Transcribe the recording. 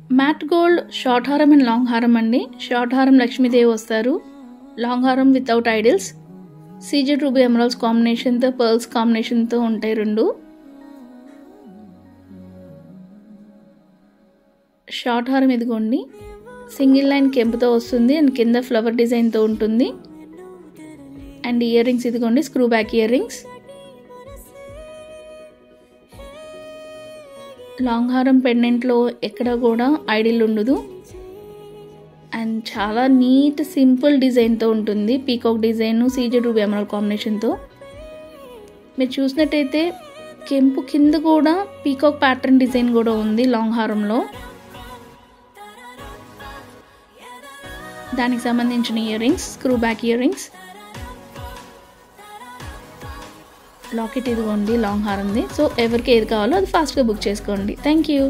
Mat gold short హారం and long హారం అండి. షార్ట్ హారం లక్ష్మీదేవి వస్తారు, లాంగ్ హారం without idols. CZ ruby emeralds కాంబినేషన్తో, పర్ల్స్ కాంబినేషన్తో ఉంటాయి రెండు. షార్ట్ హారం ఇదిగోండి, సింగిల్ లైన్ కెంపుతో వస్తుంది అండ్ కింద ఫ్లవర్ డిజైన్తో ఉంటుంది. అండ్ ఇయర్ రింగ్స్ ఇదిగోండి, screw back ear rings. Long హారం పెండెంట్లో ఎక్కడ కూడా ఐడిల్ ఉండదు అండ్ చాలా నీట్ సింపుల్ డిజైన్తో ఉంటుంది. Peacock design, CZ ruby emerald కాంబినేషన్తో. మీరు చూసినట్టయితే కెంపు కింద కూడా పీకాక్ ప్యాటర్న్ డిజైన్ కూడా ఉంది లాంగ్ హారంలో. దానికి సంబంధించిన ear rings, screw back ear rings. Locket ఇదిగోండి లాంగ్ హారంది. సో ఎవరికి ఏది కావాలో అది ఫాస్ట్గా బుక్ చేసుకోండి. Thank you.